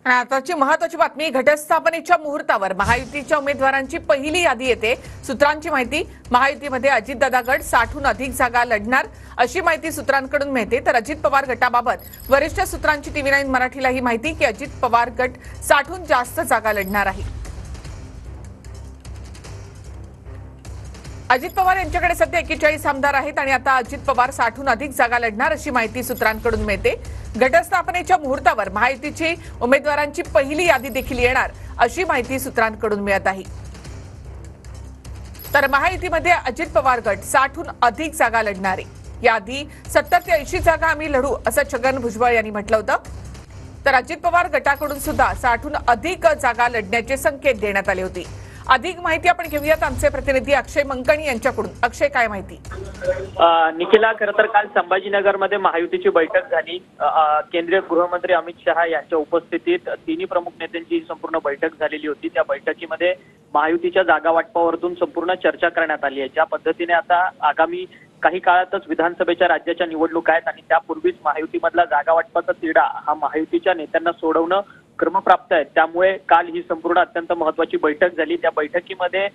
आणि आताची महत्त्वाची बातमी, घटस्थापनेच्या मुहूर्तावर महायुतीच्या उमेदवारांची पहिली यादी येते। सूत्रांची माहिती, महायुतीमध्ये अजितदादा गट 60हून अधिक जागा लढणार अशी माहिती सूत्रांकडून मिळते। तर अजित पवार गटाबाबत वरिष्ठ सूत्रांची TV9 मराठीला ही माहिती की अजित पवार गट 60हून जास्त जागा लढणार आहे। अजित पवार यांच्याकडे सध्या 41 आमदार आहेत आणि आता अजित पवार 60हून अधिक जागा लढणार अशी माहिती सूत्रांकडून मिळते। घटस्थापनेच्या मुहूर्तावर महायुतीची उमेदवारांची पहिली यादी देखील येणार अशी माहिती सूत्रांकडून मिळत आहे। तर महायुतीमध्ये अजित पवार गट 60हून अधिक जागा लढणार आहे। याआधी 70 ते 80 जागा आम्ही लढू असं छगन भुजबळ यांनी म्हटलं होतं। तर अजित पवार गटाकडून सुद्धा 60हून अधिक जागा लढण्याचे संकेत देण्यात आले होते। अधिक माहिती आपण घेऊयात आमचे प्रतिनिधी अक्षय मंकणी यांच्याकडून। अक्षय, काय माहिती? निखिला, खरं तर काल संभाजीनगरमध्ये महायुतीची बैठक झाली। केंद्रीय गृहमंत्री अमित शहा यांच्या उपस्थितीत तिन्ही प्रमुख नेत्यांची संपूर्ण बैठक झालेली होती। त्या बैठकीमध्ये महायुतीच्या जागा वाटपावरून संपूर्ण चर्चा करण्यात आली आहे। ज्या पद्धतीने आता आगामी काही काळातच विधानसभेच्या राज्याच्या निवडणुका आहेत आणि त्यापूर्वीच महायुतीमधला जागा वाटपाचा तिढा हा महायुतीच्या नेत्यांना सोडवणं क्रमप्राप्त आहे। त्यामुळे काल ही संपूर्ण अत्यंत महत्त्वाची बैठक झाली। त्या बैठकीमध्ये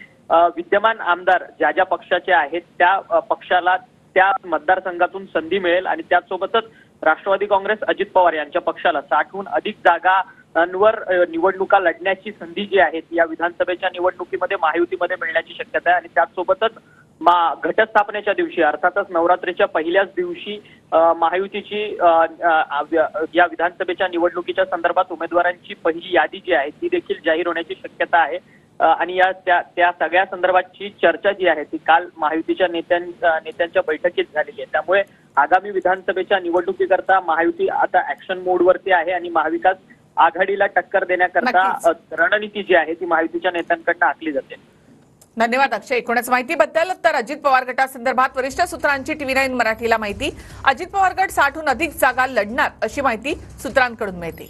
विद्यमान आमदार ज्या ज्या पक्षाचे आहेत त्या पक्षाला त्या मतदारसंघातून संधी मिळेल आणि त्यासोबतच राष्ट्रवादी काँग्रेस अजित पवार यांच्या पक्षाला 60हून अधिक जागांवर निवडणुका लढण्याची संधी जी आहे या विधानसभेच्या निवडणुकीमध्ये महायुतीमध्ये मिळण्याची शक्यता आहे। आणि त्यासोबतच घटस्थापनेच्या दिवशी अर्थातच नवरात्रीच्या पहिल्याच दिवशी महायुतीची या विधानसभेच्या निवडणुकीच्या संदर्भात उमेदवारांची पहिली यादी जी आहे ती देखील जाहीर होण्याची शक्यता आहे। आणि त्या सगळ्या संदर्भातची चर्चा जी आहे ती काल महायुतीच्या नेत्यांच्या बैठकीत झालेली आहे। त्यामुळे आगामी विधानसभेच्या निवडणुकीकरता महायुती आता ऍक्शन मोडवरती आहे आणि महाविकास आघाडीला टक्कर देण्याकरता रणनीती जी आहे ती महायुतीच्या नेत्यांकडून आखली जाते। धन्यवाद अक्षय, एकूणच माहितीबद्दल। तर अजित पवार गटासंदर्भात वरिष्ठ सूत्रांची TV9 मराठीला माहिती, अजित पवार गट 60हून अधिक जागा लढणार अशी माहिती सूत्रांकडून मिळते।